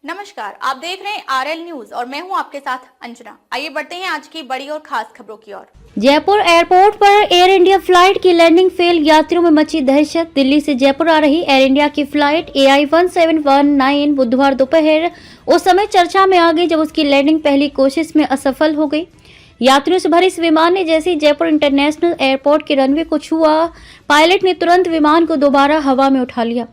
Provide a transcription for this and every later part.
नमस्कार, आप देख रहे हैं आरएल न्यूज और मैं हूं आपके साथ अंजना। आइए बढ़ते हैं आज की बड़ी और खास खबरों की ओर। जयपुर एयरपोर्ट पर एयर इंडिया फ्लाइट की लैंडिंग फेल, यात्रियों में मची दहशत। दिल्ली से जयपुर आ रही एयर इंडिया की फ्लाइट AI 1719 बुधवार दोपहर उस समय चर्चा में आ गई जब उसकी लैंडिंग पहली कोशिश में असफल हो गई। यात्रियों से भरे इस विमान ने जैसे ही जयपुर इंटरनेशनल एयरपोर्ट के रनवे को छुआ, पायलट ने तुरंत विमान को दोबारा हवा में उठा लिया।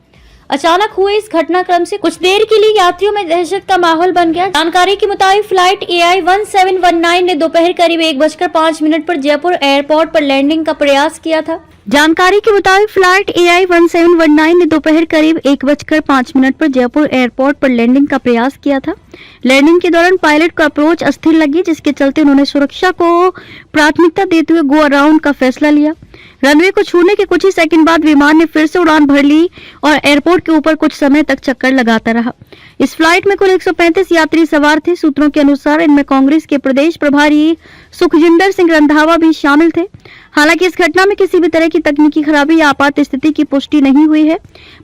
अचानक हुए इस घटनाक्रम से कुछ देर के लिए यात्रियों में दहशत का माहौल बन गया। जानकारी के मुताबिक फ्लाइट AI 1719 ने दोपहर करीब 1:05 पर जयपुर एयरपोर्ट पर लैंडिंग का प्रयास किया था। जानकारी के मुताबिक फ्लाइट AI 1719 ने दोपहर करीब 1:05 पर जयपुर एयरपोर्ट पर लैंडिंग का प्रयास किया था। लैंडिंग के दौरान पायलट को अप्रोच अस्थिर लगी, जिसके चलते उन्होंने सुरक्षा को प्राथमिकता देते हुए गो अराउंड का फैसला लिया। रनवे को छूने के कुछ ही सेकंड बाद विमान ने फिर से उड़ान भर ली और एयरपोर्ट के ऊपर कुछ समय तक चक्कर लगाता रहा। इस फ्लाइट में कुल 135 यात्री सवार थे। सूत्रों के अनुसार इनमें कांग्रेस के प्रदेश प्रभारी सुखजिंदर सिंह रंधावा भी शामिल थे। हालांकि इस घटना में किसी भी तरह की तकनीकी खराबी या आपात स्थिति की पुष्टि नहीं हुई है।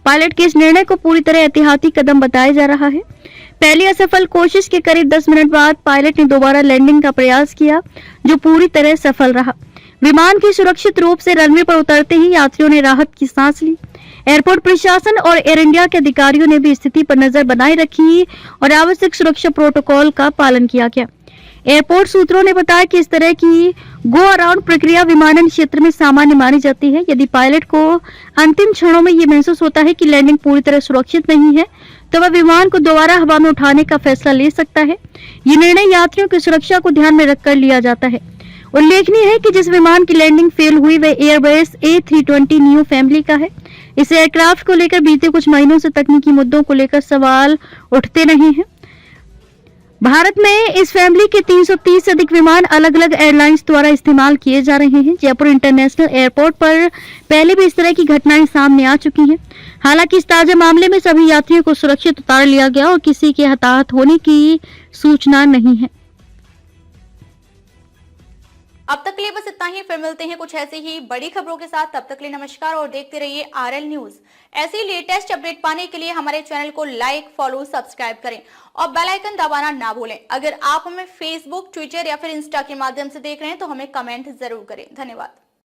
पायलट के इस निर्णय को पूरी तरह एहतियाती कदम बताया जा रहा है। पहली असफल कोशिश के करीब 10 मिनट बाद पायलट ने दोबारा लैंडिंग का प्रयास किया, जो पूरी तरह सफल रहा। विमान की सुरक्षित रूप से रनवे पर उतरते ही यात्रियों ने राहत की सांस ली। एयरपोर्ट प्रशासन और एयर इंडिया के अधिकारियों ने भी स्थिति पर नजर बनाए रखी और आवश्यक सुरक्षा प्रोटोकॉल का पालन किया गया। एयरपोर्ट सूत्रों ने बताया कि इस तरह की गो अराउंड प्रक्रिया विमानन क्षेत्र में सामान्य मानी जाती है। यदि पायलट को अंतिम क्षणों में ये महसूस होता है कि लैंडिंग पूरी तरह सुरक्षित नहीं है, तो वह विमान को दोबारा हवा में उठाने का फैसला ले सकता है। ये निर्णय यात्रियों की सुरक्षा को ध्यान में रखकर लिया जाता है। उल्लेखनीय है कि जिस विमान की लैंडिंग फेल हुई वह एयरबस A320 नियो फैमिली का है। इस एयरक्राफ्ट को लेकर बीते कुछ महीनों से तकनीकी मुद्दों को लेकर सवाल उठते रहे हैं। भारत में इस फैमिली के 330 से अधिक विमान अलग अलग एयरलाइंस द्वारा इस्तेमाल किए जा रहे हैं। जयपुर इंटरनेशनल एयरपोर्ट पर पहले भी इस तरह की घटनाएं सामने आ चुकी हैं। हालांकि इस ताजा मामले में सभी यात्रियों को सुरक्षित उतार लिया गया और किसी के हताहत होने की सूचना नहीं है। अब तक के लिए बस इतना ही। फिर मिलते हैं कुछ ऐसी ही बड़ी खबरों के साथ। तब तक के लिए नमस्कार और देखते रहिए आरएल न्यूज। ऐसी लेटेस्ट अपडेट पाने के लिए हमारे चैनल को लाइक, फॉलो, सब्सक्राइब करें और बेल आइकन दबाना ना भूलें। अगर आप हमें फेसबुक, ट्विटर या फिर इंस्टा के माध्यम से देख रहे हैं तो हमें कमेंट जरूर करें। धन्यवाद।